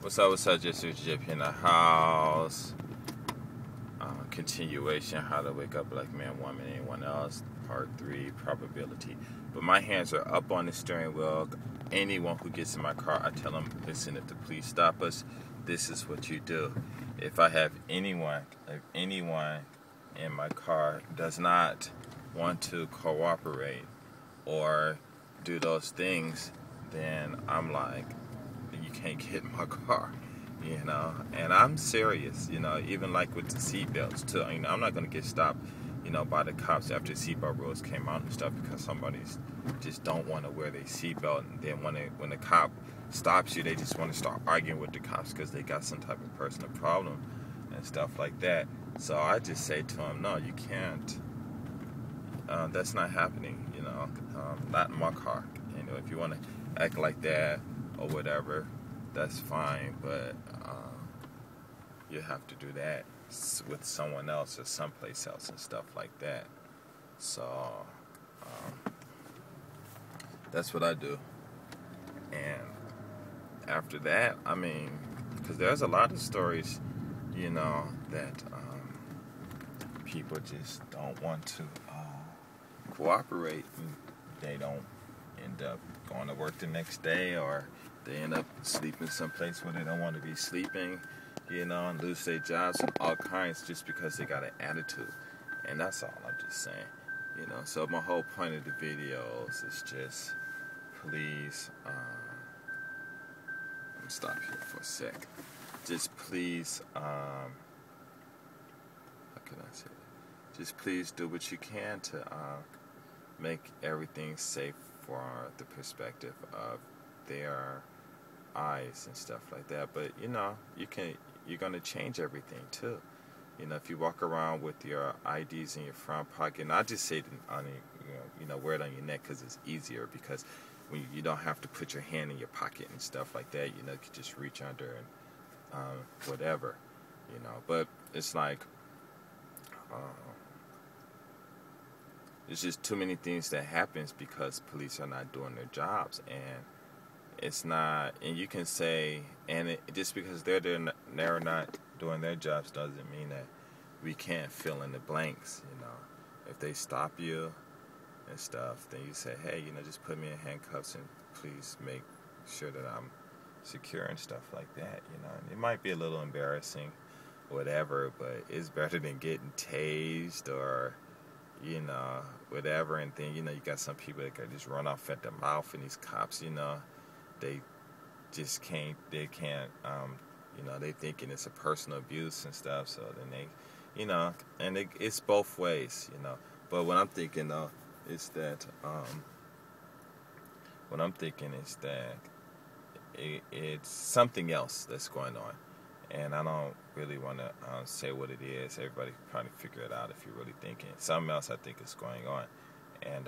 What's up, just JP in the house. Continuation, how to wake up like man, woman, anyone else. Part 3, probability. But my hands are up on the steering wheel. Anyone who gets in my car, I tell them, listen, if the police stop us, this is what you do. If anyone in my car does not want to cooperate or do those things, then I'm like, you can't get in my car, and I'm serious, even like with the seatbelts too. I'm not going to get stopped, by the cops after seatbelt rules came out and stuff because somebody's just don't want to wear their seatbelt, and then when the cop stops you, they just want to start arguing with the cops because they got some type of personal problem and stuff like that. So I just say to them, no, you can't. That's not happening, not in my car. If you want to act like that or whatever, that's fine, but you have to do that with someone else or someplace else and stuff like that. So that's what I do. And after that, because there's a lot of stories, that people just don't want to cooperate, and they don't end up going to work the next day, or they end up sleeping someplace where they don't want to be sleeping, and lose their jobs and all kinds just because they got an attitude. And that's all I'm just saying, So my whole point of the videos is just, please, let me stop here for a sec. Just please, how can I say that? Just please do what you can to make everything safe for the perspective of their eyes and stuff like that. But you're gonna change everything too. If you walk around with your IDs in your front pocket, and I just say wear it on your neck because it's easier, because when you don't have to put your hand in your pocket and stuff like that, you can just reach under and whatever, But it's like there's just too many things that happens because police are not doing their jobs, and it's not. And you can say, just because they're not doing their jobs doesn't mean that we can't fill in the blanks. If they stop you and stuff, then you say, hey, just put me in handcuffs and please make sure that I'm secure and stuff like that. And it might be a little embarrassing, whatever, but it's better than getting tased or whatever. And then, you got some people that can just run off at the mouth, and these cops, they just can't, they thinking it's a personal abuse and stuff. So then they, and it's both ways, But what I'm thinking, though, is that, it's something else that's going on. And I don't really want to say what it is. Everybody can probably figure it out if you're really thinking. Something else I think is going on. And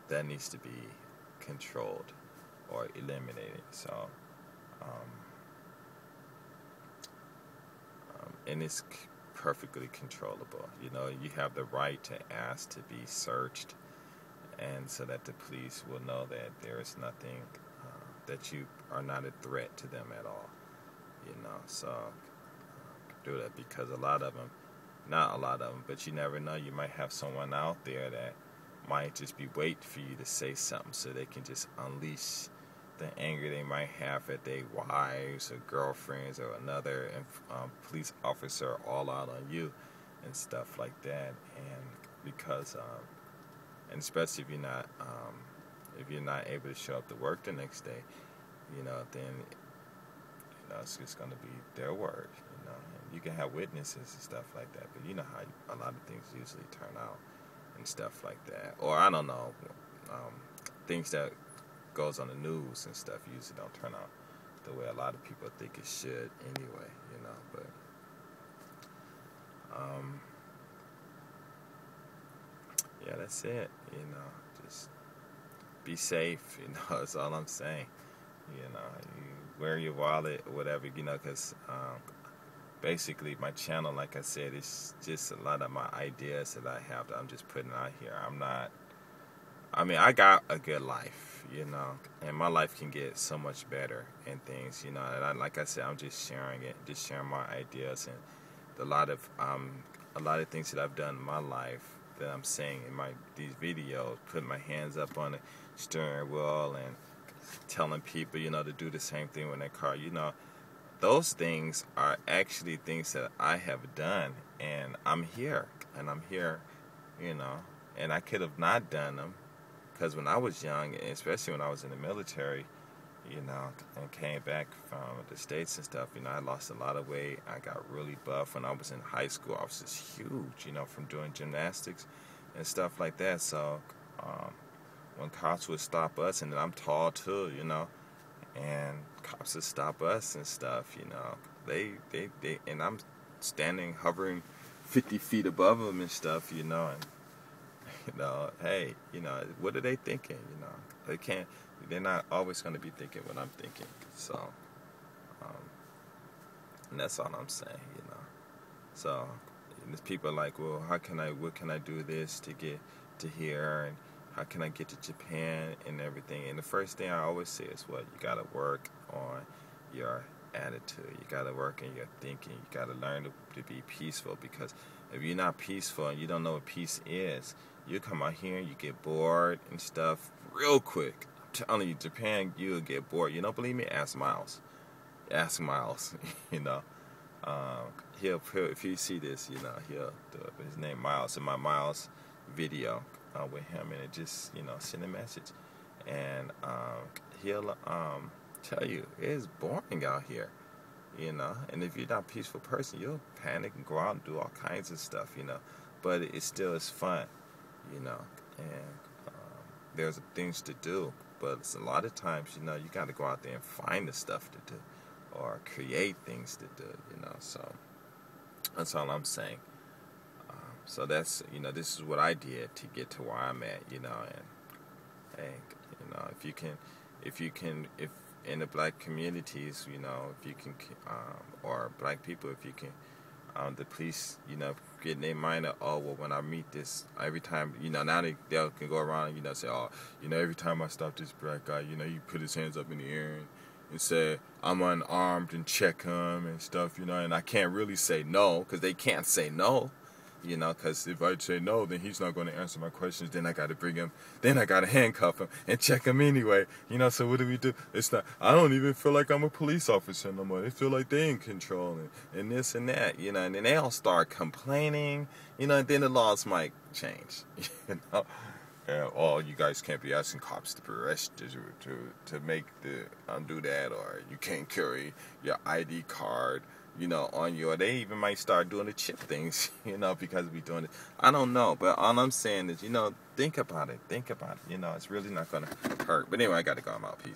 that needs to be controlled or eliminated. So, and it's perfectly controllable. You have the right to ask to be searched, and so that the police will know that there is nothing, that you are not a threat to them at all. So do that, because not a lot of them, but you never know. You might have someone out there that might just be waiting for you to say something so they can just unleash the anger they might have at their wives or girlfriends or another police officer all out on you and stuff like that. And because, and especially if you're not able to show up to work the next day, then it's just going to be their word, and you can have witnesses and stuff like that, but you know how a lot of things usually turn out and stuff like that. Or I don't know, things that goes on the news and stuff usually don't turn out the way a lot of people think it should anyway, but yeah, that's it, just be safe, that's all I'm saying. You wear your wallet or whatever, because basically my channel, like I said, it's just a lot of my ideas that I have that I'm just putting out here. I'm not I mean, I got a good life, and my life can get so much better and things, and like I said, I'm just sharing it, just sharing my ideas and a lot of things that I've done in my life that I'm saying in these videos, putting my hands up on the steering wheel and telling people, to do the same thing with their car, those things are actually things that I have done, and I'm here, and I could have not done them, because when I was young, and especially when I was in the military, and came back from the States and stuff, I lost a lot of weight. I got really buff. When I was in high school, I was just huge, from doing gymnastics and stuff like that. So when cops would stop us, and then I'm tall too, and cops would stop us and stuff, they and I'm standing, hovering 50 feet above them and stuff, and hey, what are they thinking? They're not always going to be thinking what I'm thinking. So, and that's all I'm saying, So, and people are like, well, what can I do this to get to here, and how can I get to Japan and everything? And the first thing I always say is, you got to work on your attitude. You got to work on your thinking. You got to learn to be peaceful, because if you're not peaceful and you don't know what peace is, you come out here and you get bored and stuff real quick. I'm telling you, Japan, you'll get bored. You don't believe me? Ask Miles. Ask Miles. He'll if you see this, he'll do it. But his name Miles. In my Miles video with him, and it just send a message, and he'll tell you it's boring out here. And if you're not a peaceful person, you'll panic and go out and do all kinds of stuff, but it still is fun, and there's things to do, but it's a lot of times, you got to go out there and find the stuff to do, or create things to do, so that's all I'm saying. So that's, this is what I did to get to where I'm at, and if in the black communities, if you can, or black people, if you can, the police, get in their mind of, when I meet this, every time, now they can go around, say, every time I stop this black guy, he put his hands up in the air and say, I'm unarmed, and check him and stuff, and I can't really say no, because they can't say no. Because if I say no, then he's not going to answer my questions. Then I got to bring him. Then I got to handcuff him and check him anyway. So what do we do? It's not. I don't even feel like I'm a police officer no more. They feel like they in control and this and that. And then they all start complaining. And then the laws might change. And, you guys can't be asking cops to arrest you to make the undo that, or you can't carry your ID card. On you, or they even might start doing the chip things, because we doing it. I don't know, but all I'm saying is, think about it. It's really not gonna hurt. But anyway, I gotta go. I'm out. Peace.